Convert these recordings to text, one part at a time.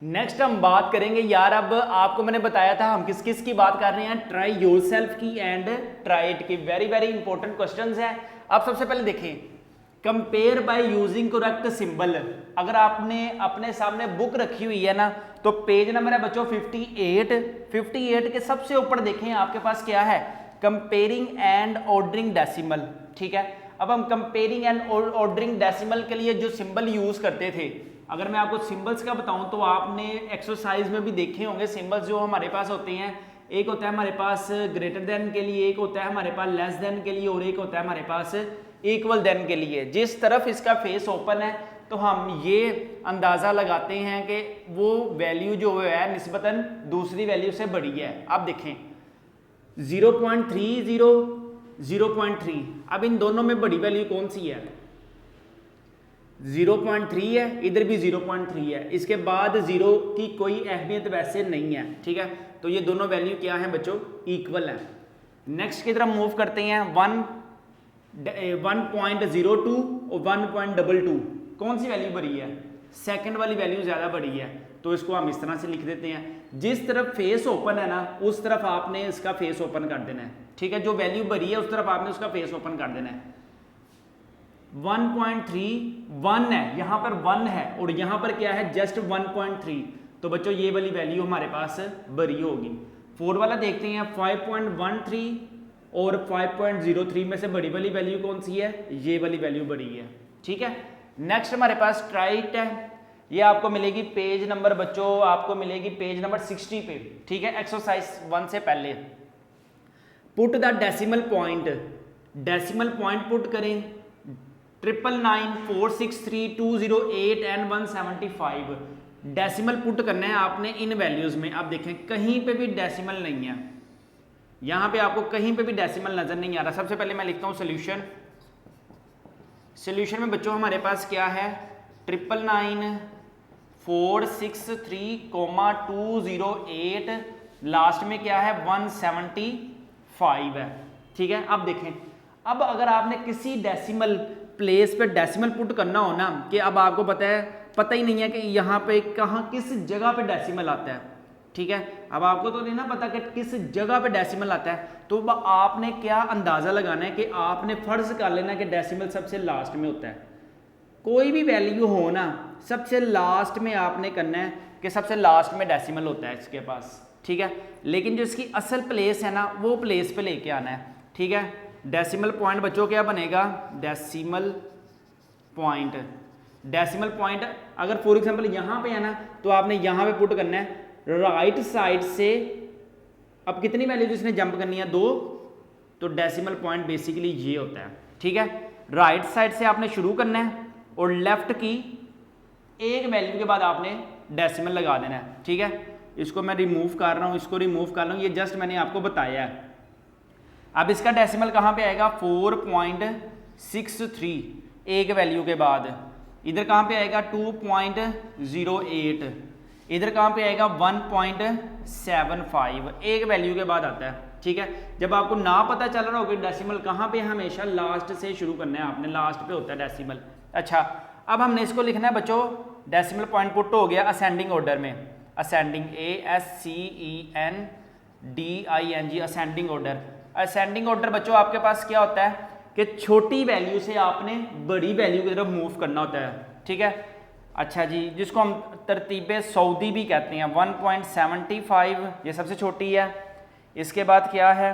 Next हम बात करेंगे यार, अब आपको मैंने बताया था हम किस किस की बात कर रहे हैं, ट्राई योरसेल्फ की एंड ट्राई इट की। वेरी वेरी इंपॉर्टेंट क्वेश्चंस है। अब सबसे पहले देखें, compare by using correct symbol. अगर आपने अपने सामने बुक रखी हुई है ना, तो पेज नंबर है बच्चों 58 के सबसे ऊपर देखें आपके पास क्या है, कंपेयरिंग एंड ऑर्डरिंग डेसिमल। ठीक है, अब हम कंपेयरिंग एंड ऑर्डरिंग डेसिमल के लिए जो सिंबल यूज करते थे, अगर मैं आपको सिंबल्स का बताऊं तो आपने एक्सरसाइज में भी देखे होंगे सिंबल्स जो हमारे पास होते हैं। एक होता है हमारे पास ग्रेटर देन के लिए, एक होता है हमारे पास लेस देन के लिए, और एक होता है हमारे पास इक्वल देन के लिए। जिस तरफ इसका फेस ओपन है तो हम ये अंदाज़ा लगाते हैं कि वो वैल्यू जो है निस्बतन दूसरी वैल्यू से बड़ी है। आप देखें 0.30, 0.3, अब इन दोनों में बड़ी वैल्यू कौन सी है? 0.3 है, इधर भी 0.3 है, इसके बाद 0 की कोई अहमियत वैसे नहीं है। ठीक है, तो ये दोनों वैल्यू क्या है बच्चों? इक्वल है। नेक्स्ट की तरफ मूव करते हैं, 1.02 और 1.22, कौन सी वैल्यू बड़ी है? सेकंड वाली वैल्यू ज़्यादा बड़ी है, तो इसको हम इस तरह से लिख देते हैं। जिस तरफ फेस ओपन है ना, उस तरफ आपने इसका फेस ओपन कर देना है। ठीक है, जो वैल्यू बड़ी है उस तरफ आपने उसका फेस ओपन कर देना है। 1.3 1 है, यहां पर 1 है, और यहां पर क्या है? जस्ट 1.3, तो बच्चों ये वाली वैल्यू हमारे पास बड़ी होगी। 4 वाला देखते हैं, 5.13 और 5.03 में से बड़ी वाली वैल्यू कौन सी है? ये वाली वैल्यू बड़ी है। ठीक है, नेक्स्ट हमारे पास ट्राइट है, ये आपको मिलेगी पेज नंबर बच्चों, आपको मिलेगी पेज नंबर 60 पे। ठीक है, एक्सरसाइज 1 से पहले put the decimal point, decimal point put करें 999, 463, 208 एंड 175। डेसिमल पुट करना है आपने इन वैल्यूज में। आप देखें कहीं पे भी डेसिमल नहीं है, यहां पे आपको कहीं पे भी डेसिमल नजर नहीं आ रहा। सबसे पहले मैं लिखता हूं सोल्यूशन। सोल्यूशन में बच्चों हमारे पास क्या है? 999, 463, 208, लास्ट में क्या है? 175 है। ठीक है, अब देखें, अब अगर आपने किसी डेसिमल प्लेस पे डेसिमल पुट करना हो ना, कि अब आपको पता ही नहीं है कि यहाँ पे कहाँ किस जगह पे डेसिमल आता है। ठीक है, अब आपको तो नहीं ना पता कि किस जगह पे डेसिमल आता है, तो आपने क्या अंदाज़ा लगाना है कि आपने फर्ज कर लेना कि डेसिमल सबसे लास्ट में होता है। कोई भी वैल्यू हो ना, सबसे लास्ट में आपने करना है कि सबसे लास्ट में डेसिमल होता है इसके पास। ठीक है, लेकिन जो इसकी असल प्लेस है ना, वो प्लेस पे लेके आना है। ठीक है, डेसिमल पॉइंट बच्चों क्या बनेगा? डेसिमल पॉइंट, डेसिमल पॉइंट अगर फॉर एग्जांपल यहाँ पे है ना, तो आपने यहाँ पे पुट करना है राइट साइड से। अब कितनी वैल्यू जिसने जंप करनी है? 2, तो डेसिमल पॉइंट बेसिकली ये होता है। ठीक है, राइट साइड से आपने शुरू करना है और लेफ्ट की एक वैल्यू के बाद आपने डेसिमल लगा देना है। ठीक है, इसको मैं रिमूव कर रहा हूँ, इसको रिमूव कर रहा हूँ, ये जस्ट मैंने आपको बताया है। अब इसका डेसिमल कहाँ पे आएगा? 4.63 एक वैल्यू के बाद। इधर कहाँ पे आएगा? 2.08, इधर कहाँ पे आएगा? 1.75 एक वैल्यू के बाद आता है। ठीक है, जब आपको ना पता चल रहा हो कि डेसिमल कहाँ पे, हमेशा लास्ट से शुरू करना है आपने, लास्ट पे होता है डेसिमल। अच्छा, अब हमने इसको लिखना है बच्चों, डेसिमल पॉइंट पुट हो गया असेंडिंग ऑर्डर में, ascending ASCENDING, ascending order. Ascending order बच्चों आपके पास क्या होता है कि छोटी वैल्यू से आपने बड़ी वैल्यू की तरफ मूव करना होता है। ठीक है, अच्छा जी, जिसको हम तरतीब सऊदी भी कहते हैं। 1.75 ये सबसे छोटी है, इसके बाद क्या है?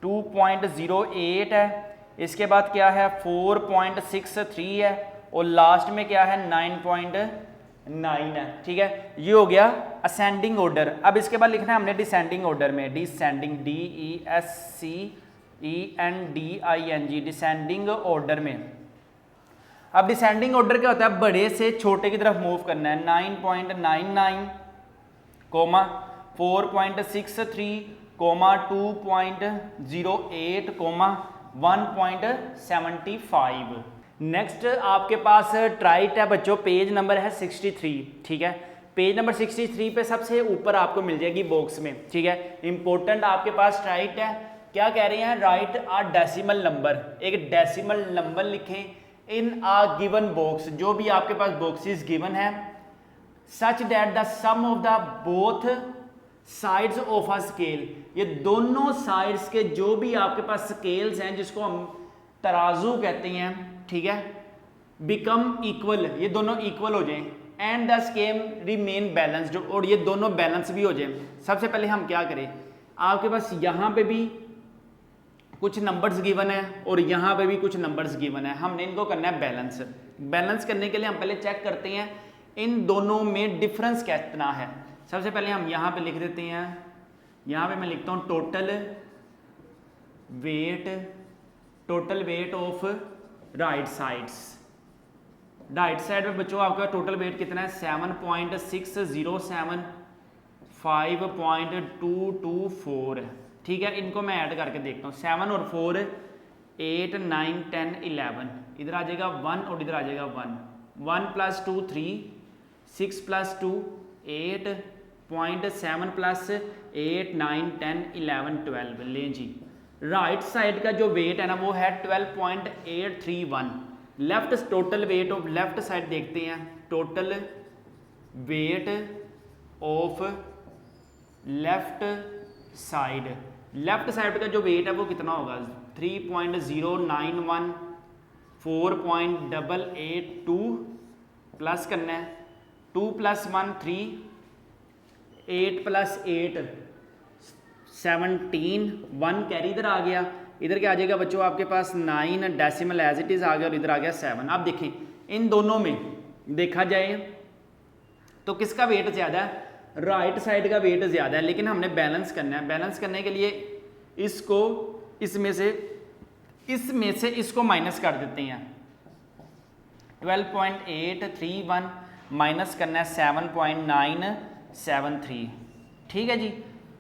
2.08 है, इसके बाद क्या है? 4.63 है, और लास्ट में क्या है? 9.9 है। ठीक है, ये हो गया असेंडिंग ऑर्डर। अब इसके बाद लिखना है हमने डिसेंडिंग ऑर्डर में, डिसेंडिंग, DESCENDING, डिसेंडिंग ऑर्डर में। अब डिसेंडिंग ऑर्डर क्या होता है? बड़े से छोटे की तरफ मूव करना है। 9.99, 4.63, 2.08, 1.75। नेक्स्ट आपके पास ट्राइट है बच्चों, पेज नंबर है 63। ठीक है, पेज नंबर 63 पे सबसे ऊपर आपको मिल जाएगी बॉक्स में। ठीक है, इंपॉर्टेंट आपके पास ट्राइट है। क्या कह रहे हैं? राइट अ डेसिमल नंबर, एक डेसिमल नंबर लिखें इन आ गिवन बॉक्स, जो भी आपके पास बॉक्सेस गिवन है such that the sum of the both sides of a scale, ये दोनों साइड्स के जो भी आपके पास स्केल्स हैं जिसको हम तराजू कहते हैं, ठीक है, बिकम इक्वल, ये दोनों इक्वल हो जाएं, and the scale remain balanced, और ये दोनों बैलेंस भी हो जाएं। सबसे पहले हम क्या करें, आपके पास यहाँ पे भी कुछ नंबर्स गिवन है और यहाँ पे भी कुछ नंबर्स गिवन है, हमने इनको करना है बैलेंस। बैलेंस करने के लिए हम पहले चेक करते हैं इन दोनों में डिफरेंस कितना है। सबसे पहले हम यहाँ पे लिख देते हैं, यहाँ पे मैं लिखता हूँ total weight of right sides. Right side में बच्चों आपका टोटल वेट कितना है 7.607 5.224, ठीक है। इनको मैं ऐड करके देखता हूँ, 7 और 4 8 9 10 11, इधर आ जाएगा 1 और इधर आ जाएगा 1, 1 + 2 3, 6 + 2 8, 0.7 + 8 9 10 11 12। लें जी, राइट साइड का जो वेट है ना वो है 12.831। Left total weight of left side देखते हैं, total weight of left side का जो वेट है वो कितना होगा 3.091 4.882 प्लस करना है 2 + 1 3, 8 + 8 17, 1 कैरी इधर आ गया, इधर क्या आ जाएगा बच्चों आपके पास 9 डेसिमल एज इट इज़ आ गया और इधर आ गया 7। अब देखें इन दोनों में देखा जाए तो किसका वेट ज़्यादा है, राइट साइड का वेट ज़्यादा है, लेकिन हमने बैलेंस करना है। बैलेंस करने के लिए इसको इसमें से इसको माइनस कर देते हैं, 12.831 माइनस करना है 7.973, ठीक है जी।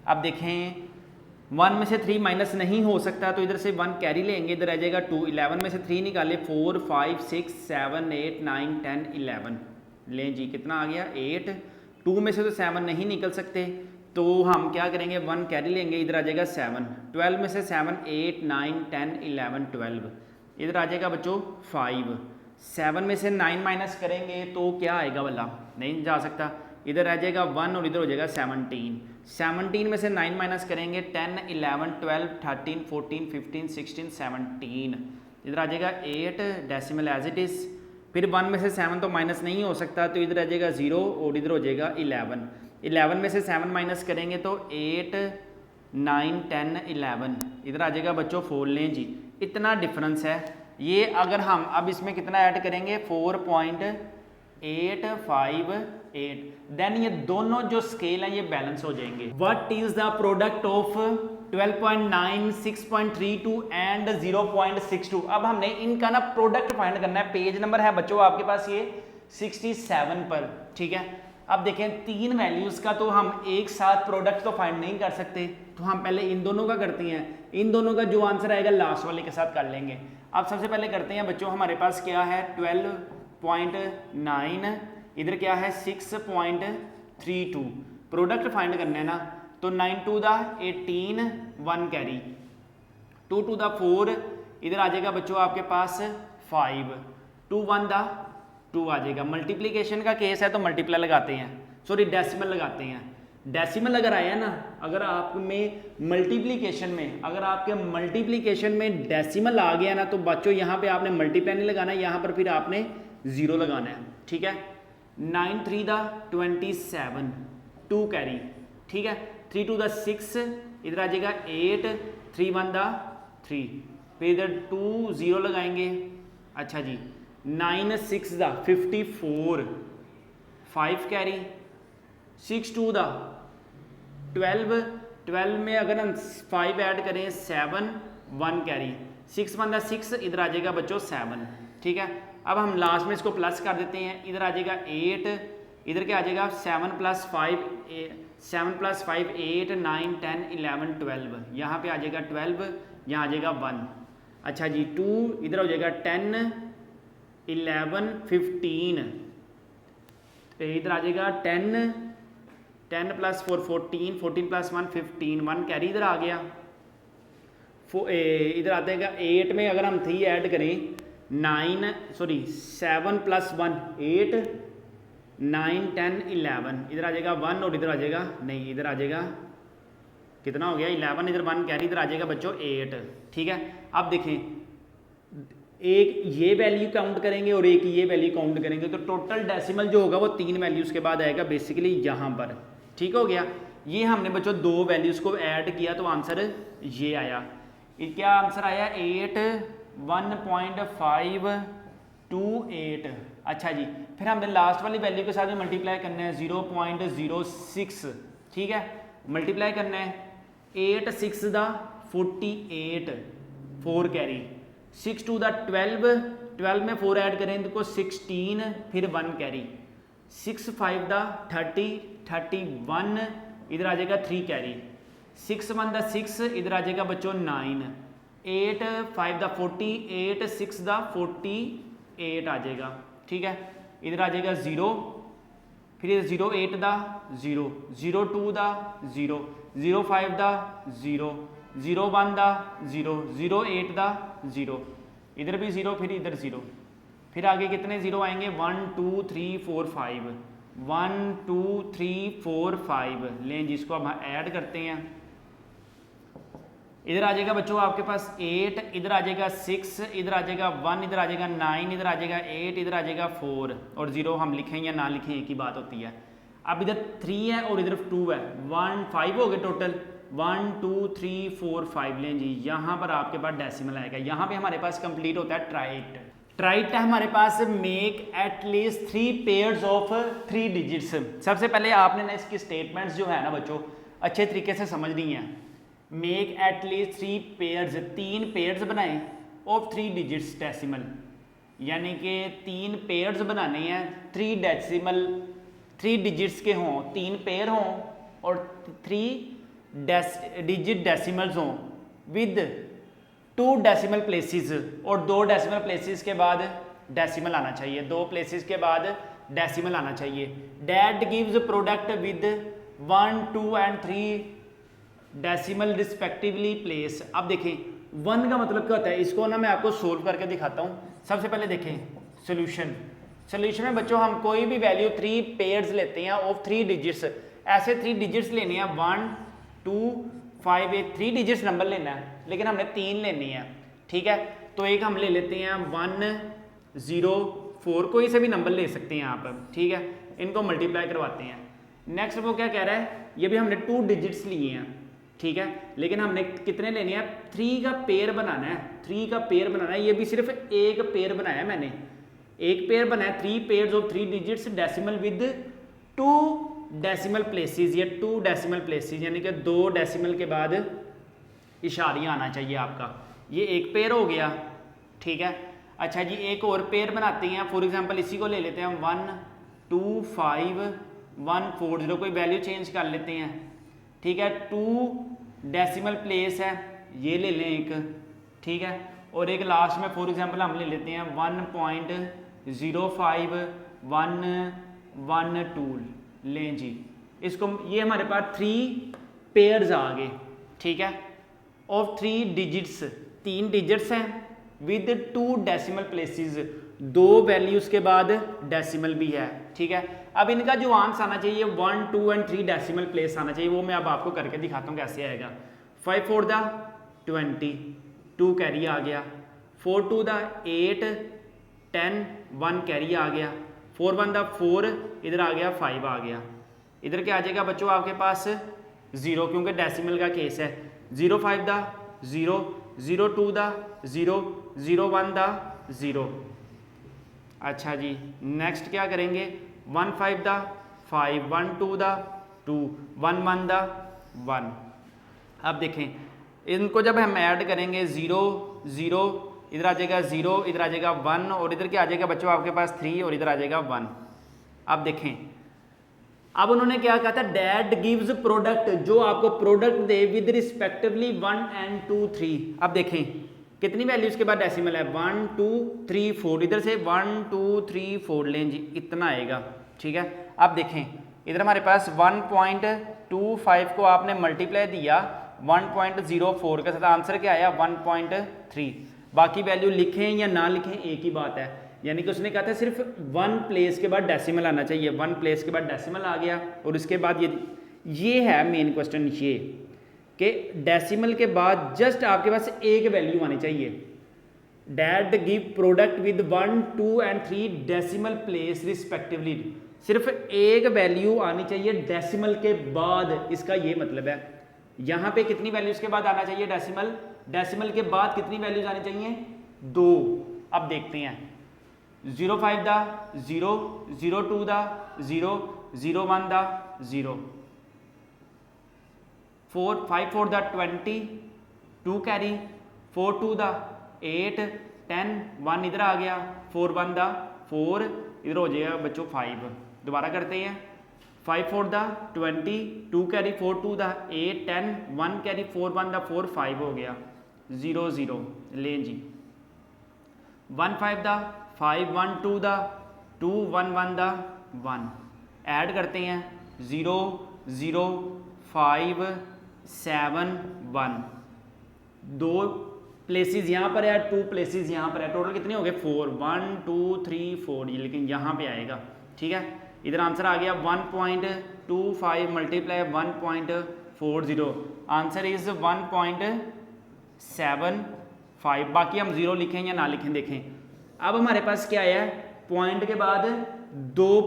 अब देखें 1 में से 3 माइनस नहीं हो सकता तो इधर से 1 कैरी लेंगे, इधर आ जाएगा 2, 11 में से 3 निकाले 4 5 6 7 8 9 10 11। लें जी कितना आ गया 8, 2 में से तो 7 नहीं निकल सकते तो हम क्या करेंगे 1 कैरी लेंगे, इधर आ जाएगा 7, 12 में से 7 8 9 10 11 12, इधर आ जाएगा बच्चों 5, 7 में से 9 माइनस करेंगे तो क्या आएगा भला, नहीं जा सकता, इधर आ जाएगा 1 और इधर हो जाएगा 17, 17 में से 9 माइनस करेंगे 10 11 12 13 14 15 16 17, इधर आ जाएगा 8 डेसिमल एज इट इज़, फिर 1 में से 7 तो माइनस नहीं हो सकता तो इधर आ जाएगा 0 और इधर हो जाएगा 11, 11 में से 7 माइनस करेंगे तो 8 9 10 11, इधर आ जाएगा बच्चों 4। लें जी इतना डिफरेंस है ये, अगर हम अब इसमें कितना ऐड करेंगे 4.858, देन ये दोनों जो स्केल हैं ये बैलेंस हो जाएंगे। What is the product of 12.9 6.32 and 0.62। अब हमने इनका ना प्रोडक्ट फाइंड करना है, पेज नंबर है बच्चों आपके पास ये 67 पर, ठीक है। अब देखें 3 वैल्यूज का तो हम एक साथ प्रोडक्ट तो फाइंड नहीं कर सकते, तो हम पहले इन दोनों का करते हैं, इन दोनों का जो आंसर आएगा लास्ट वाले के साथ कर लेंगे। अब सबसे पहले करते हैं बच्चों, हमारे पास क्या है 12.9, इधर क्या है 6.32, प्रोडक्ट फाइंड करना है ना, तो 9 to the 18 1 carry, 2 to the 4 इधर आ जाएगा बच्चों आपके पास 5, 2 1 the 2 आ जाएगा। मल्टीप्लीकेशन का केस है तो मल्टीप्लाई लगाते हैं, सॉरी डेसिमल लगाते हैं। डेसिमल अगर आया ना, अगर आप में मल्टीप्लीकेशन में, अगर आपके मल्टीप्लीकेशन में डेसिमल आ गया ना तो बच्चों यहाँ पे आपने मल्टीप्लाई नहीं लगाना है, यहाँ पर फिर आपने 0 लगाना है, ठीक है। 9 3 the 27 2 कैरी, ठीक है। 3 2 the 6 इधर आ जाएगा 8, 3 1 the 3, फिर इधर 2 0 लगाएंगे, अच्छा जी। 9 6 the 54 5 कैरी, 6 2 the 12, 12 में अगर हम 5 ऐड करें 7 1 कैरी, 6 1 the 6 इधर आ जाएगा बच्चों 7, ठीक है। अब हम लास्ट में इसको प्लस कर देते हैं, इधर आ जाएगा 8, इधर क्या आ जाएगा 7 + 5 8 9 10 11 12, यहाँ पे आ जाएगा 12, यहाँ आ जाएगा 1, अच्छा जी। 2 इधर हो जाएगा 10 11 15, इधर आ जाएगा 10 + 4 14 14 + 1 15, 1 कैरी इधर आ गया। इधर आता है 8 में अगर हम 3 ऐड करें 7 + 1 8, 9 10 11, इधर आ जाएगा 1 और इधर आ जाएगा, नहीं इधर आ जाएगा कितना हो गया 11, इधर 1 कैरी, इधर आ जाएगा बच्चों 8। ठीक है, अब देखें एक ये वैल्यू काउंट करेंगे और एक ये वैल्यू काउंट करेंगे, तो टोटल डेसिमल जो होगा वो 3 वैल्यूज़ के बाद आएगा बेसिकली यहाँ पर। ठीक हो गया, ये हमने बच्चों 2 वैल्यूज़ को ऐड किया तो आंसर ये आया। क्या आंसर आया 8 1.528। अच्छा जी, फिर हमने लास्ट वाली वैल्यू के साथ भी मल्टीप्लाई करना है 0.06। ठीक है, मल्टीप्लाई करना है 8 6 दा 48 4 कैरी, 6 2 दा 12 में 4 ऐड करें तो 16 फिर 1 कैरी, 6 5 दा 30 31, इधर आ जाएगा 3 कैरी, 6 1 दा 6, इधर आ जाएगा बच्चों 9, 8 5 दा 40, 8 6 दा 48 आ जाएगा। ठीक है, इधर आ जाएगा 0, फिर 0 8 दा 0, 0 2 दा 0, 0 5 दा 0, 0 1 दा 0, 0 8 दा 0, इधर भी 0, फिर इधर 0, फिर आगे कितने 0 आएंगे 1 2 3 4 5, 1 2 3 4 5। लें जिसको अब ऐड करते हैं, इधर आ जाएगा बच्चों आपके पास 8, इधर आ जाएगा 6, इधर आ जाएगा 1, इधर आ जाएगा 9, इधर आ जाएगा 8, इधर आ जाएगा 4 और 0 हम लिखें या ना लिखें एक ही बात होती है। अब इधर 3 है और इधर 2 है, 1 5 हो गए टोटल, 1 2 3 4 5। लें जी, यहाँ पर आपके पास डेसिमल आएगा, यहाँ पे हमारे पास कंप्लीट होता है ट्राइट। ट्राइट है हमारे पास make at least 3 pairs of 3 digits. सबसे पहले आपने ना इसकी स्टेटमेंट्स जो है ना बच्चों अच्छे तरीके से समझनी है। मेक एटलीस्ट 3 पेयर्स, 3 पेयर्स बनाएं ऑफ 3 डिजिट्स डेसिमल, यानी कि 3 पेयर्स बनाने हैं 3 डेसिमल 3 डिजिट्स के हों, 3 पेयर हों और 3 डिजिट डेसिमल्स हों विद 2 डेसिमल प्लेसेस, और 2 डेसिमल प्लेसेस के बाद डेसिमल आना चाहिए, 2 प्लेसेस के बाद डेसिमल आना चाहिए। That gives product with 1 2 and 3 decimal respectively place. अब देखें 1 का मतलब क्या होता है, इसको ना मैं आपको सोल्व करके दिखाता हूँ। सबसे पहले देखें सोल्यूशन, सोल्यूशन में बच्चों हम कोई भी वैल्यू 3 पेयर्स लेते हैं ऑफ 3 डिजिट्स, ऐसे 3 डिजिट्स लेने हैं 1 2 5 8, 3 डिजिट्स नंबर लेना है लेकिन हमने 3 लेनी है। ठीक है, तो एक हम ले लेते हैं 1 0 4, कोई से भी नंबर ले सकते हैं आप। ठीक है, इनको मल्टीप्लाई करवाते हैं। नेक्स्ट वो क्या कह रहा है, ये भी हमने 2 डिजिट्स लिए हैं। ठीक है, लेकिन हमने कितने लेने हैं, 3 का पेयर बनाना है, 3 का पेयर बनाना है। ये भी सिर्फ एक पेयर बनाया है मैंने, एक पेयर बनाया 3 pairs of 3 digits decimal with 2 decimal places, या 2 डेसिमल प्लेसेस यानी कि 2 डेसिमल के बाद इशारिया आना चाहिए आपका। ये एक पेयर हो गया। ठीक है, अच्छा जी एक और पेयर बनाते हैं, फॉर एग्जांपल इसी को ले लेते हैं 1 2 5 1 4 0, कोई वैल्यू चेंज कर लेते हैं। ठीक है, 2 डेसिमल प्लेस है, ये ले लें एक। ठीक है, और एक लास्ट में फॉर एग्जांपल हम ले लेते हैं 1.05 1 1 2। लें जी, इसको ये हमारे पास 3 पेयर्स आ गए। ठीक है, ऑफ 3 डिजिट्स, 3 डिजिट्स हैं विद 2 डेसिमल प्लेसेस, 2 वैल्यूज के बाद डेसिमल भी है। ठीक है, अब इनका जो आंसर आना चाहिए 1 2 एंड 3 डेसिमल प्लेस आना चाहिए, वो मैं अब आपको करके दिखाता हूँ कैसे आएगा। 5 4 दा 20, 2 कैरी आ गया, 4 2 दा 8 10 1 कैरी आ गया, 4 1 दा 4, इधर आ गया 5 आ गया। इधर क्या आ जाएगा बच्चों आपके पास 0, क्योंकि डेसिमल का केस है। 0 5 दा 0, 0 2 दा 0, 0 1 दा 0। अच्छा जी, नेक्स्ट क्या करेंगे 1 5 दा 5, 1 2 दा 2, 1 1 दा 1। अब देखें इनको जब हम ऐड करेंगे 0 0, इधर आ जाएगा 0, इधर आ जाएगा 1 और इधर क्या आ जाएगा बच्चों आपके पास 3 और इधर आ जाएगा 1। अब देखें, अब उन्होंने क्या कहा था, डैट गिव्स प्रोडक्ट, जो आपको product they with respectively 1 and 2 3। अब देखें कितनी वैल्यूज के बाद डेसिमल है 1 2 3 4, इधर से 1 2 3 4 लें जी, इतना आएगा। ठीक है, अब देखें इधर हमारे पास 1.25 को आपने मल्टीप्लाई दिया 1.04 के साथ, आंसर क्या आया 1.3। बाकी वैल्यू लिखें या ना लिखें एक ही बात है, यानी कि उसने कहा था सिर्फ 1 प्लेस के बाद डेसिमल आना चाहिए, 1 प्लेस के बाद डेसिमल आ गया और उसके बाद ये है मेन क्वेश्चन, ये कि डेसिमल के बाद जस्ट आपके पास एक वैल्यू आनी चाहिए। That give product with 1, 2 and 3 decimal place respectively. सिर्फ एक वैल्यू आनी चाहिए डेसिमल के बाद, इसका ये मतलब है। यहाँ पे कितनी वैल्यूज के बाद आना चाहिए डेसिमल, डेसिमल के बाद कितनी वैल्यूज आनी चाहिए, 2। अब देखते हैं 05 दा 0, 02 दा 0, 01 दा 0, 54 दा 20, 2 कैरी, 42 दा 8, 10, 1 इधर आ गया, 41 दा 4, इधर हो जाएगा बच्चों 5। दोबारा करते हैं 54 दा 20, 2 कैरी, 42 दा 8, 10, 1 कैरी, 41 दा 4, 5 हो गया, 0, 0 लें जी। 15 दा 5, 1, 2 दा 2, 1, 1 दा 1 ऐड करते हैं 0, 0, 5, 7, 1, 2 प्लेसेस यहाँ पर है, 2 प्लेसेस यहाँ पर है, टोटल कितने हो गए 4, 1, 2, 3, 4, ये लेकिन यहाँ पे आएगा, ठीक है। इधर आंसर आ गया 1.25 मल्टीप्लाई 1.40, आंसर इज 1.75। बाकी हम 0 लिखें या ना लिखें देखें। अब हमारे पास क्या आया है, पॉइंट के बाद 2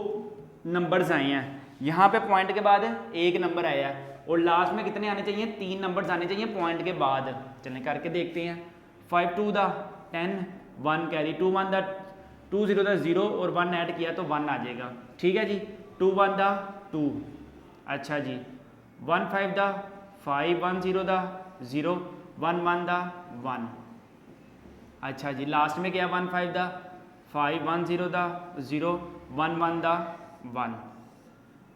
नंबर्स आए हैं, यहाँ पे पॉइंट के बाद 1 नंबर आया है और लास्ट में कितने आने चाहिए, 3 नंबर्स आने चाहिए पॉइंट के बाद। चलें करके देखते हैं। 5 2 दा 10, 1 कैरी, 2 1 दा 2 0 दा 0 और 1 ऐड किया तो 1 आ जाएगा, ठीक है जी। 2 1 दा 2, अच्छा जी। 1 5 दा 5, 1 0 दा 0, 1 1 दा 1, अच्छा जी। लास्ट में क्या 1 5 दा 5, 1 0 दा 0, 1 1 दा 1,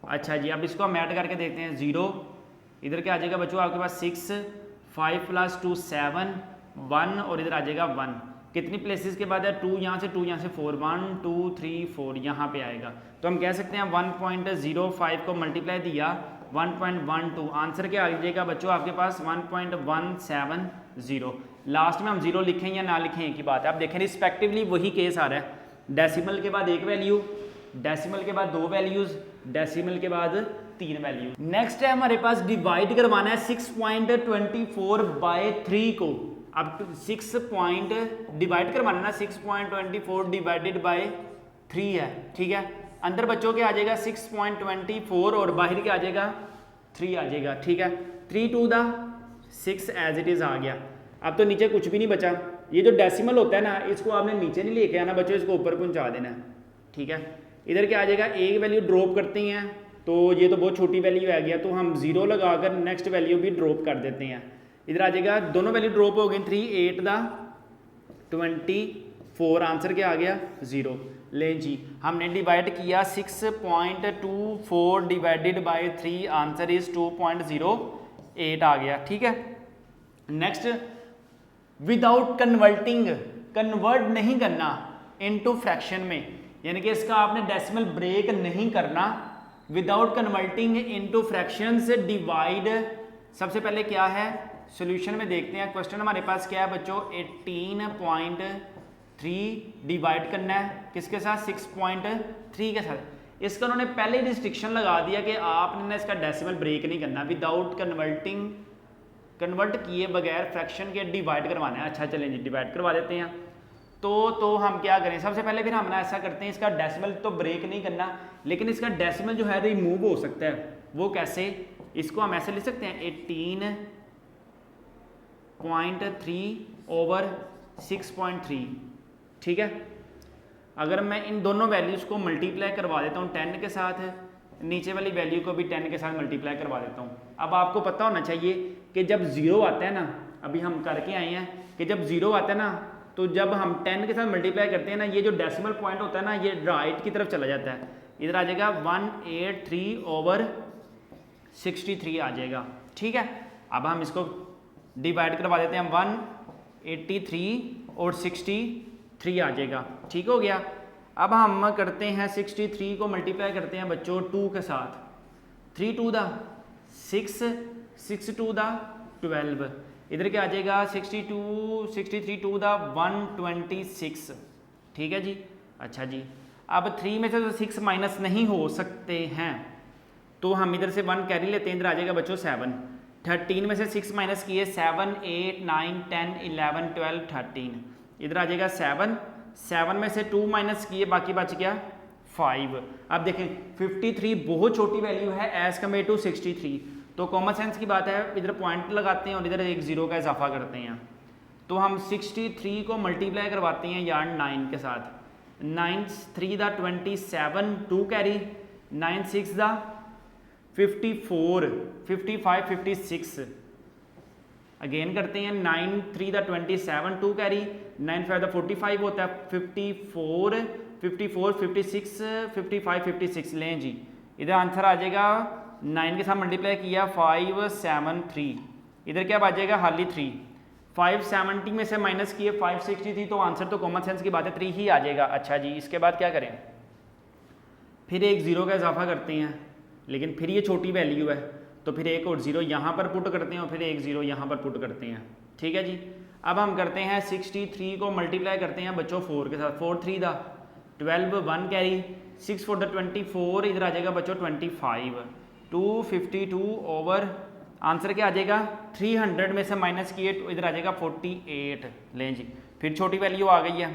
अच्छा जी। अब इसको हम ऐड करके देखते हैं 0, इधर क्या आ जाएगा बच्चों आपके पास 6, 5 + 2 7, 1 और इधर आ जाएगा 1। कितनी प्लेसेस के बाद है 2 यहाँ से 2 यहाँ से 4, 1 2 3 4 यहाँ पे आएगा। तो हम कह सकते हैं 1.05 को मल्टीप्लाई दिया 1.12, आंसर क्या आ जाएगा बच्चों आपके पास 1.170। लास्ट में हम 0 लिखें या ना लिखें एक ही बात है। आप देखें रिस्पेक्टिवली वही केस आ रहा है, डेसिमल के बाद 1 वैल्यू, डेसिमल के बाद 2 वैल्यूज, डेसिमल के बाद 3 वैल्यू। नेक्स्ट है हमारे पास डिवाइड करवाना है 6.24/3 को। अब 6 पॉइंट डिवाइड करवाना ना, 6.24 डिवाइडेड बाय 3 है, ठीक है। अंदर बच्चों के आ जाएगा 6.24 और बाहर के आ जाएगा 3 आ जाएगा, ठीक है। 3 2 दा 6 एज इट इज़ आ गया। अब तो नीचे कुछ भी नहीं बचा, ये जो डेसिमल होता है ना इसको आपने नीचे नहीं लेके आना बच्चों, इसको ऊपर पहुंचा देना है, ठीक है। इधर क्या आ जाएगा, एक वैल्यू ड्रॉप करते हैं तो ये तो बहुत छोटी वैल्यू आ गया, तो हम 0 लगाकर नेक्स्ट वैल्यू भी ड्रॉप कर देते हैं। इधर आ जाएगा दोनों वैल्यू ड्रॉप हो गई, 3 8 दा 24, आंसर क्या आ गया 0। लें जी, हमने डिवाइड किया 6.24 डिवाइडेड बाय 3, आंसर इज 2.08 आ गया, ठीक है। नेक्स्ट, विदाउट कन्वर्टिंग, कन्वर्ट नहीं करना इनटू फ्रैक्शन में, यानी कि इसका आपने डेसिमल ब्रेक नहीं करना। Without converting into fractions divide, सबसे पहले क्या है सॉल्यूशन में देखते हैं। क्वेश्चन हमारे पास क्या है बच्चों, 18.3 डिवाइड करना है किसके साथ, 6.3 के साथ। इसका उन्होंने पहले ही रिस्ट्रिक्शन लगा दिया कि आपने इसका डेसिमल ब्रेक नहीं करना, विदाउट कन्वर्टिंग, कन्वर्ट किए बगैर फ्रैक्शन के डिवाइड करवाना है। अच्छा चलें जी, डिवाइड करवा देते हैं। तो हम क्या करें, सबसे पहले फिर हम ना ऐसा करते हैं, इसका डेसिमल तो ब्रेक नहीं करना, लेकिन इसका डेसिमल जो है रिमूव हो सकता है। वो कैसे, इसको हम ऐसे लिख सकते हैं 18.3/6.3, ठीक है। अगर मैं इन दोनों वैल्यूज़ को मल्टीप्लाई करवा देता हूँ 10 के साथ, नीचे वाली वैल्यू को भी 10 के साथ मल्टीप्लाई करवा देता हूँ। अब आपको पता होना चाहिए कि जब 0 आता है ना, अभी हम करके आए हैं कि जब 0 आता है ना, तो जब हम 10 के साथ मल्टीप्लाई करते हैं ना, ये जो डेसिमल पॉइंट होता है ना ये राइट की तरफ चला जाता है, इधर आ जाएगा 183/63 आ जाएगा, ठीक है। अब हम इसको डिवाइड करवा देते हैं, 183 और 63 आ जाएगा, ठीक हो गया। अब हम करते हैं 63 को मल्टीप्लाई करते हैं बच्चों 2 के साथ, 3 2 दा 6, 6 2 दा 12, इधर क्या आ जाएगा 63 2 दा 126, ठीक है जी। अच्छा जी, अब 3 में से तो 6 माइनस नहीं हो सकते हैं, तो हम इधर से 1 कैरी लेते हैं, इधर आ जाएगा बच्चों 7। 13 में से 6 माइनस किए 7, 8, 9, 10, 11, 12, 13, इधर आ जाएगा 7। 7 में से 2 माइनस किए, बाकी बच गया 5। अब देखें 53 बहुत छोटी वैल्यू है एज कम्पेयर टू 63, तो कॉमन सेंस की बात है, इधर पॉइंट लगाते हैं और इधर एक जीरो का इजाफा करते हैं। तो हम 63 को मल्टीप्लाई करवाते हैं यार 9 के साथ। 9 3 दा 27, 2 कैरी, 9 6 दा 54, 55, 56 अगेन करते हैं। 9 3 दा 27, 2 कैरी, 9 5 दा 45 होता है, 54, 54, 56, 55, 56 लें जी, इधर आंसर आ जाएगा 9 के साथ मल्टीप्लाई किया 5 7 3, इधर क्या बचेगा हाली 3। 570 में से माइनस किए 560 थी, तो आंसर तो कॉमन सेंस की बात है 3 ही आ जाएगा। अच्छा जी, इसके बाद क्या करें, फिर एक ज़ीरो का इजाफा करते हैं, लेकिन फिर ये छोटी वैल्यू है, तो फिर एक और ज़ीरो यहाँ पर पुट करते हैं और फिर एक ज़ीरो यहाँ पर पुट करते हैं। ठीक है जी, अब हम करते हैं 63 को मल्टीप्लाई करते हैं बच्चों 4 के साथ। 4 3 दा 12, 1 कैरी, 6 4 दा 24, इधर आ जाएगा बच्चों 25, 252 ओवर आंसर क्या आ जाएगा 300 में से माइनस किए, तो इधर आ जाएगा 48। लें जी, फिर छोटी वैल्यू आ गई है।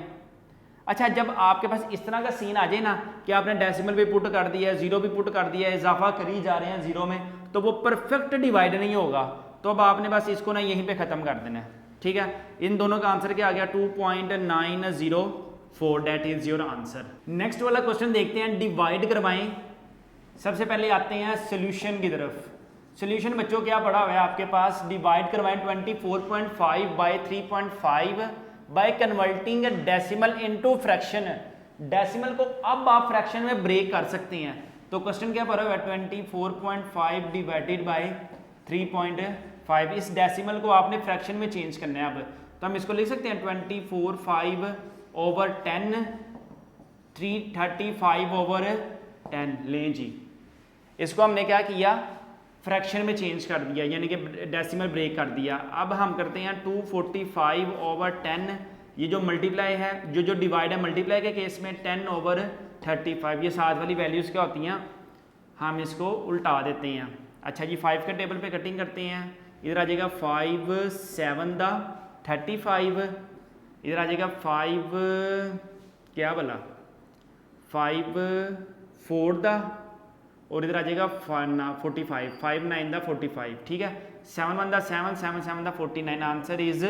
अच्छा, जब आपके पास इस तरह का सीन आ जाए ना कि आपने डेसिमल भी पुट कर दिया है, जीरो भी पुट कर दिया है, इजाफा करी जा रहे हैं जीरो में, तो वो परफेक्ट डिवाइड नहीं होगा, तो अब आपने बस इसको ना यहीं पे ख़त्म कर देना है। ठीक है, इन दोनों का आंसर क्या आ गया 2.904, that is your answer. Next वाला क्वेश्चन देखते हैं, डिवाइड करवाएं। सबसे पहले आते हैं सोल्यूशन की तरफ। सोल्यूशन बच्चों क्या पढ़ा हुआ है आपके पास, डिवाइड करवाएं 24.5 by 3.5 by converting decimal into fraction. Decimal को अब आप फ्रैक्शन में ब्रेक कर सकते हैं, तो क्वेश्चन क्या पढ़ा हुआ है 24.5 डिवाइडेड बाय 3.5, इस डेसिमल को आपने फ्रैक्शन में चेंज करना है। अब तो हम इसको लिख सकते हैं 24/5 ओवर 10, 335 ओवर 10। लें जी, इसको हमने क्या किया, फ्रैक्शन में चेंज कर दिया, यानी कि डेसिमल ब्रेक कर दिया। अब हम करते हैं 245 ओवर 10, ये जो मल्टीप्लाई है, जो डिवाइड है मल्टीप्लाई के केस में 10 ओवर 35, ये साथ वाली वैल्यूज़ क्या होती हैं, हम इसको उल्टा देते हैं। अच्छा जी, 5 के टेबल पे कटिंग करते हैं, इधर आ जाएगा 5 7 दा 35, इधर आ जाएगा 5 क्या बोला 5 4 दा, और इधर आ जाएगा 45, 5 9 दा 45। ठीक है, 7 1 दा 7, 7 7 दा 49, आंसर इज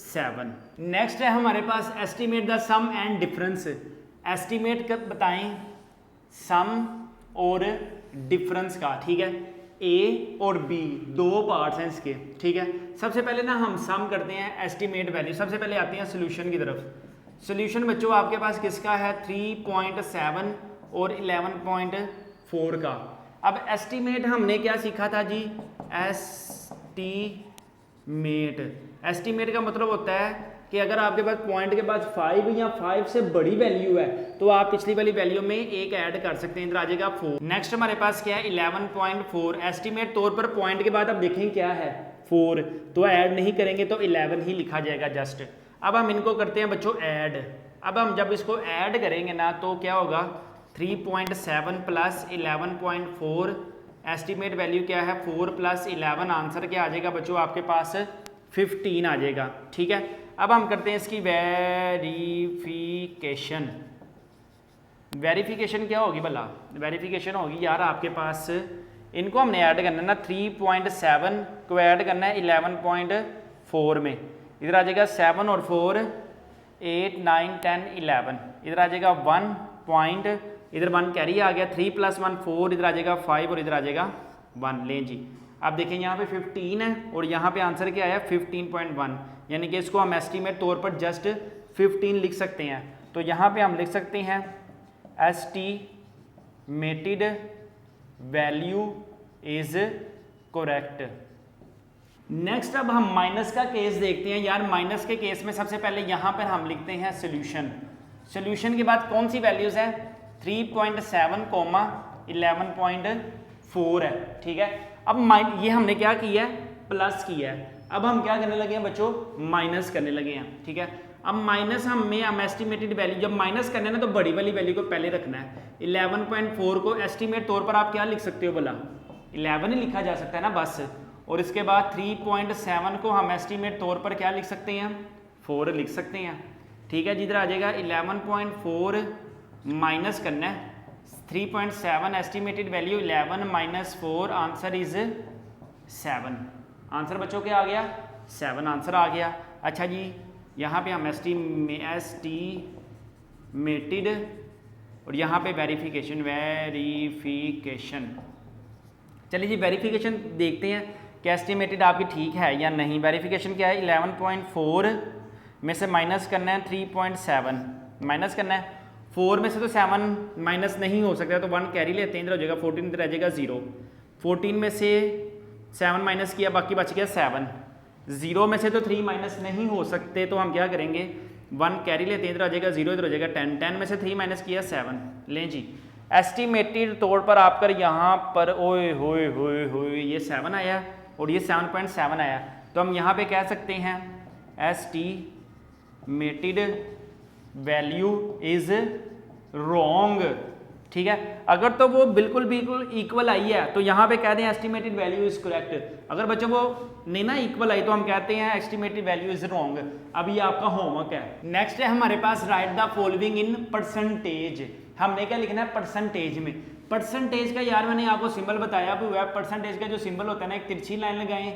7। नेक्स्ट है हमारे पास estimate the sum and difference. Estimate कर बताएं सम और डिफरेंस का। ठीक है, ए और बी दो पार्ट्स हैं इसके। ठीक है, सबसे पहले ना हम सम करते हैं एस्टीमेट वैल्यू। सबसे पहले आते हैं सोल्यूशन की तरफ। सोल्यूशन बच्चों आपके पास किसका है 3.7 और 11.4 का। अब एस्टीमेट हमने क्या सीखा था जी, एस्टीमेट का मतलब होता है कि अगर आपके पास पॉइंट के बाद 5 या 5 से बड़ी वैल्यू है तो आप पिछली वाली वैल्यू में एक ऐड कर सकते हैं, इधर आ जाएगा 4। नेक्स्ट हमारे पास क्या है 11.4। एस्टीमेट तौर पर पॉइंट के बाद अब देखें क्या है 4, तो ऐड नहीं करेंगे तो 11 ही लिखा जाएगा जस्ट। अब हम इनको करते हैं बच्चों ऐड। अब हम जब इसको ऐड करेंगे ना तो क्या होगा 3.7 प्लस 11.4, एस्टीमेट वैल्यू क्या है 4 प्लस 11, आंसर क्या आ जाएगा बच्चों आपके पास 15 आ जाएगा। ठीक है, अब हम करते हैं इसकी वेरिफिकेशन। वेरिफिकेशन क्या होगी भला, वेरिफिकेशन होगी यार आपके पास, इनको हमने ऐड करना है ना, 3.7 को ऐड करना है 11.4 में, इधर आ जाएगा 7 और 4 8 9 10 11, इधर आ जाएगा 1 पॉइंट, इधर 1 कैरी आ गया, 3 + 1 4, इधर आ जाएगा 5 और इधर आ जाएगा 1। लें जी, अब देखें यहाँ पे 15 है और यहाँ पे आंसर क्या आया 15.1, यानी कि इसको हम एस्टीमेट तौर पर जस्ट 15 लिख सकते हैं। तो यहाँ पे हम लिख सकते हैं estimated value is correct. Next अब हम माइनस का केस देखते हैं। यार माइनस के केस में सबसे पहले यहाँ पर हम लिखते हैं सोल्यूशन। सोल्यूशन के बाद कौन सी वैल्यूज है 3.7, 11.4 है। ठीक है, अब ये हमने क्या किया है प्लस किया है, अब हम क्या करने लगे हैं बच्चों माइनस करने लगे हैं। ठीक है, अब माइनस हम एस्टिमेटेड वैल्यू जब माइनस करना है ना तो बड़ी वाली वैल्यू को पहले रखना है। 11.4 को एस्टिमेट तौर पर आप क्या लिख सकते हो भला, 11 ही लिखा जा सकता है ना बस। और इसके बाद 3.7 को हम एस्टिमेट तौर पर क्या लिख सकते हैं, 4 लिख सकते हैं। ठीक है, जिधर आ जाएगा 11.4 माइनस करना है 3.7 estimated value 11 minus 4 answer is 7। Answer बच्चों क्या आ गया, 7 आंसर आ गया। अच्छा जी, यहाँ पे हम एस्टिमेटेड और यहाँ पे वेरिफिकेशन चलिए जी वेरिफिकेशन देखते हैं कि एस्टिमेटेड आपकी ठीक है या नहीं। वेरिफिकेशन क्या है, 11.4 में से माइनस करना है 3.7 माइनस करना है 4 में से तो 7 माइनस नहीं हो सकता तो 1 कैरी लेते हैं, इधर हो जाएगा 14, इधर रह जाएगा 0। 14 में से 7 माइनस किया बाकी बच गया 7। 0 में से तो 3 माइनस नहीं हो सकते तो हम क्या करेंगे 1 कैरी लेते हैं, इधर आ जाएगा 0, इधर हो जाएगा 10। 10 में से 3 माइनस किया 7। लें जी एस्टिमेटेड तौर पर आपकर यहाँ पर ओए होए होए होए ये 7 आया और ये 7.7 आया, तो हम यहाँ पे कह सकते हैं एस्टिमेटेड वैल्यू इज रॉन्ग। ठीक है, अगर तो वो बिल्कुल बिल्कुल इक्वल आई है तो यहाँ पे कह दें एस्टिमेटेड वैल्यू इज करेक्ट। अगर बच्चों वो नहीं ना इक्वल आई तो हम कहते हैं एस्टिमेटेड वैल्यू इज रॉन्ग। अब ये आपका होमवर्क है। नेक्स्ट है हमारे पास write the following in percentage. हमने क्या लिखना है परसेंटेज में। परसेंटेज का यार मैंने आपको सिंबल बताया भी हुआ है। परसेंटेज का जो सिंबल होता है ना, एक तिरछी लाइन लगाएं,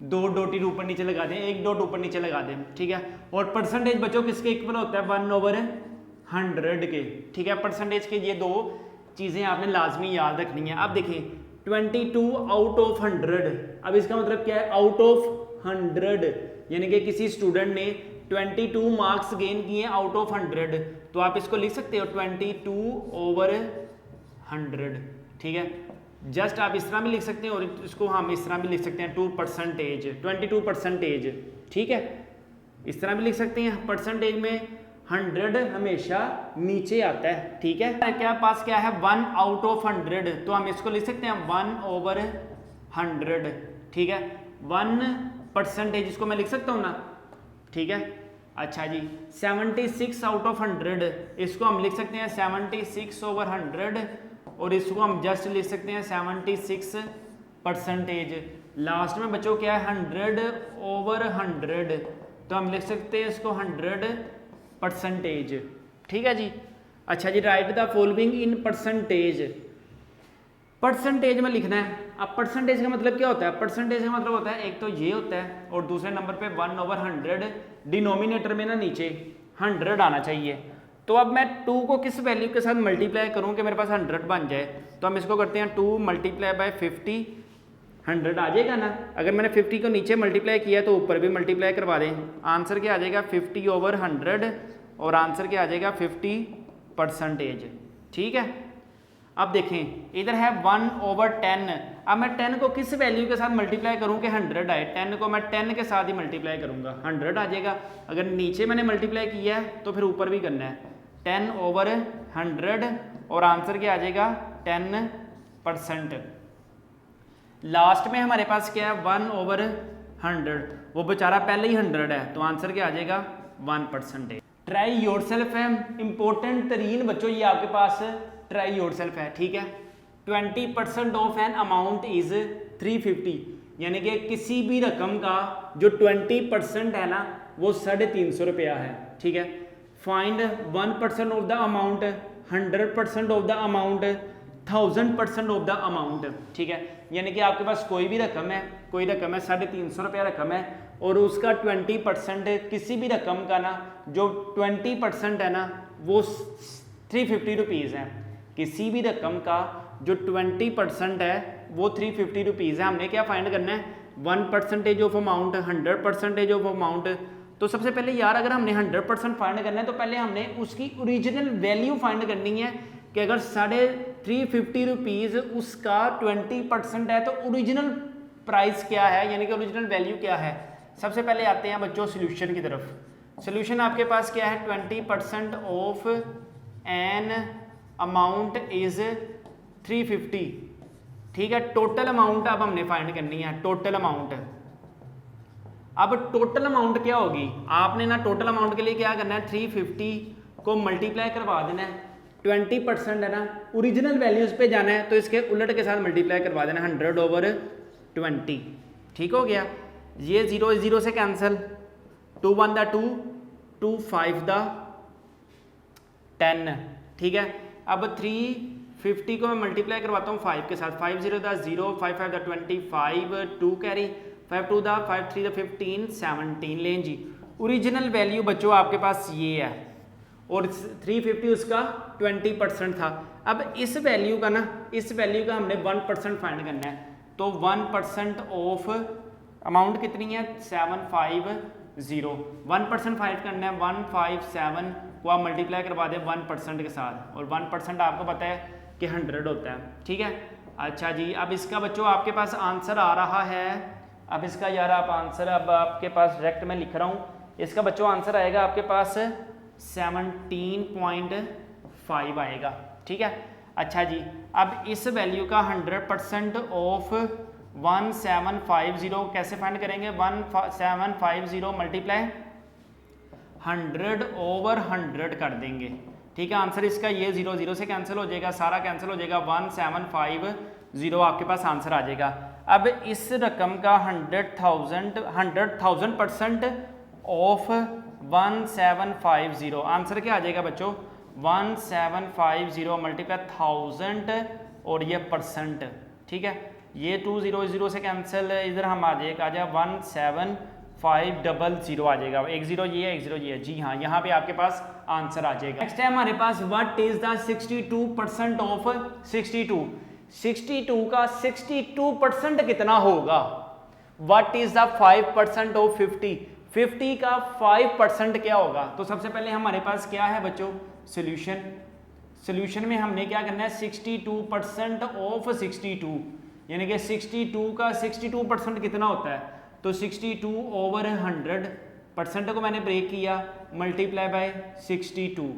2 डॉट ऊपर नीचे लगा दें, 1 डॉट ऊपर नीचे लगा दें। ठीक है, और परसेंटेज बच्चों किसके इक्वल होता है 1/100 के। ठीक है, परसेंटेज के ये 2 चीज़ें आपने लाजमी याद रखनी है। अब देखिए 22 आउट ऑफ 100, अब इसका मतलब क्या है आउट ऑफ 100, यानी कि किसी स्टूडेंट ने 22 मार्क्स गेन किए आउट ऑफ 100, तो आप इसको लिख सकते हो 22/100। ठीक है, जस्ट आप इस तरह भी लिख सकते हैं और इसको हम इस तरह भी लिख सकते हैं 22%। ठीक है, इस तरह भी लिख सकते हैं। परसेंटेज में 100 हमेशा नीचे आता है। ठीक है, क्या पास क्या है 1 आउट ऑफ 100, तो हम इसको लिख सकते हैं 1/100। ठीक है, 1% इसको मैं लिख सकता हूँ ना। ठीक है, अच्छा जी 76 आउट ऑफ 100, इसको हम लिख सकते हैं 76/100 और इसको हम जस्ट लिख सकते हैं 76%। लास्ट में बच्चों क्या है 100/100, तो हम लिख सकते हैं इसको 100%। ठीक है जी, अच्छा जी write the following in percentage. Percentage में लिखना है। अब परसेंटेज का मतलब क्या होता है, परसेंटेज का मतलब होता है एक तो ये होता है और दूसरे नंबर पे 1/100, डिनोमिनेटर में ना नीचे 100 आना चाहिए। तो अब मैं 2 को किस वैल्यू के साथ मल्टीप्लाई करूं कि मेरे पास 100 बन जाए, तो हम इसको करते हैं 2 × 50, 100 आ जाएगा ना। अगर मैंने 50 को नीचे मल्टीप्लाई किया तो ऊपर भी मल्टीप्लाई करवा दें, आंसर क्या आ जाएगा 50/100 और आंसर क्या आ जाएगा 50%। ठीक है, अब देखें इधर है 1/10। अब मैं 10 को किस वैल्यू के साथ मल्टीप्लाई करूं कि 100 आए, 10 को मैं 10 के साथ ही मल्टीप्लाई करूंगा 100 आ जाएगा। अगर नीचे मैंने मल्टीप्लाई किया है तो फिर ऊपर भी करना है 10/100 और आंसर क्या आ जाएगा 10%। लास्ट में हमारे पास क्या है 1/100, वो बेचारा पहले ही 100 है तो आंसर क्या आ जाएगा 1%। ट्राई योरसेल्फ है इंपॉर्टेंट तरीन बच्चों, ये आपके पास ट्राई योरसेल्फ है। ठीक है, 20% ऑफ एन अमाउंट इज 350, यानी कि किसी भी रकम का जो 20% है ना वो 350 रुपया है। ठीक है, find 1% of the amount, 100% of the amount, 1000% of the amount. ठीक है, यानी कि आपके पास कोई भी रकम है, कोई रकम है 350 रुपया रकम है और उसका 20% किसी भी रकम का ना जो 20% है ना वो 350 रुपीज़ है। किसी भी रकम का जो 20% है वो 350 रुपीज़ है। हमने क्या फाइंड करना है 1% ऑफ अमाउंट, 100% ऑफ अमाउंट। तो सबसे पहले यार अगर हमने 100% फाइंड करना है तो पहले हमने उसकी ओरिजिनल वैल्यू फाइंड करनी है कि अगर 350 रुपीज़ उसका 20% है तो ओरिजिनल प्राइस क्या है, यानी कि ओरिजिनल वैल्यू क्या है। सबसे पहले आते हैं बच्चों सॉल्यूशन की तरफ। सॉल्यूशन आपके पास क्या है 20% ऑफ एन अमाउंट इज 350। ठीक है, टोटल अमाउंट अब हमने फाइंड करनी है, टोटल अमाउंट। अब टोटल अमाउंट क्या होगी, आपने ना टोटल अमाउंट के लिए क्या करना है, 350 को मल्टीप्लाई करवा देना है, 20% है ना, ओरिजिनल वैल्यूज पे जाना है तो इसके उलट के साथ मल्टीप्लाई करवा देना, 100/20। ठीक हो गया, ये 0 0 से कैंसिल, 2 1 दा 2, 2 5 दा 10। ठीक है, अब 350 को मैं मल्टीप्लाई करवाता हूँ 5 के साथ, 5 0 दा 0, 5 5 दा 25, 2 कैरी, 5 2 दा 5 3 दा 15, 17 लें जी। ओरिजिनल वैल्यू बच्चों आपके पास ये है और 350 उसका 20% था। अब इस वैल्यू का ना, इस वैल्यू का हमने 1% फाइंड करना है, तो 1% ऑफ अमाउंट कितनी है, 750, 1% फाइंड करना है, 157 को आप मल्टीप्लाई करवा दें 1% के साथ, और 1% आपको पता है कि 100 होता है। ठीक है, अच्छा जी, अब इसका बच्चों आपके पास आंसर आ रहा है, अब इसका यार आप आंसर, अब आपके पास डायरेक्ट मैं लिख रहा हूँ, इसका बच्चों आंसर आएगा आपके पास 17.5 आएगा। ठीक है, अच्छा जी, अब इस वैल्यू का 100% ऑफ 1750 कैसे फाइंड करेंगे, 1750 मल्टीप्लाई 100/100 कर देंगे। ठीक है, आंसर इसका ये 0 0 से कैंसिल हो जाएगा, सारा कैंसिल हो जाएगा, 1750 आपके पास आंसर आ जाएगा। अब इस रकम का 100,000% ऑफ 1750 आंसर क्या आ जाएगा बच्चों, 1750 मल्टीप्लाई 1000 और ये परसेंट। ठीक है, ये 2 0 0 से कैंसिल, इधर हम आ जाएगा, आ जाएगा 17500 आ जाएगा, 1 0 ये है, 1 0 ये है जी हाँ, यहाँ पे आपके पास आंसर आ जाएगा। नेक्स्ट है हमारे पास व्हाट इज द 62% ऑफ 62, 62 का 62% कितना होगा, व्हाट इज द 5% ऑफ 50, 50 का 5% क्या होगा। तो सबसे पहले हमारे पास क्या है बच्चों, सोल्यूशन, सोल्यूशन में हमने क्या करना है, 62% ऑफ 62, यानी कि 62 का 62% कितना होता है, तो 62/100% को मैंने ब्रेक किया, मल्टीप्लाई बाय 62,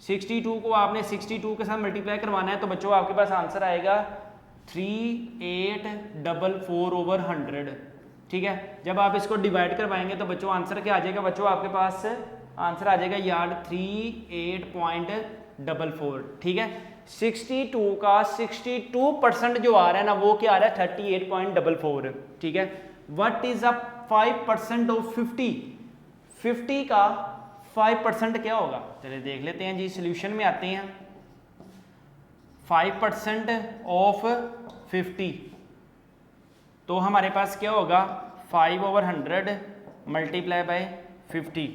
62 को आपने 62 के साथ मल्टीप्लाई करवाना है, तो बच्चों आपके पास आंसर आएगा 3844/100। ठीक है, जब आप इसको डिवाइड करवाएंगे तो बच्चों आंसर क्या आ जाएगा, बच्चों आपके पास आंसर आ जाएगा यार 38.44। ठीक है, 62 का 62% जो आ रहा है ना, वो क्या आ रहा है, 38.44। ठीक है, व्हाट इज अ 5% ऑफ 50, 50 का 5% क्या होगा, चलिए देख लेते हैं जी, सोल्यूशन में आते हैं। 5% ऑफ 50, तो हमारे पास क्या होगा, 5/100 मल्टीप्लाई बाय 50,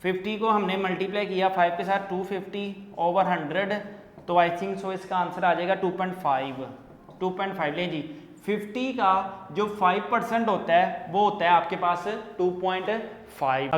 50 को हमने मल्टीप्लाई किया 5 के साथ, 250/100, तो आई थिंक सो इसका आंसर आ जाएगा 2.5 ले जी। 50 का जो 5% होता है वो होता है आपके पास 2.5।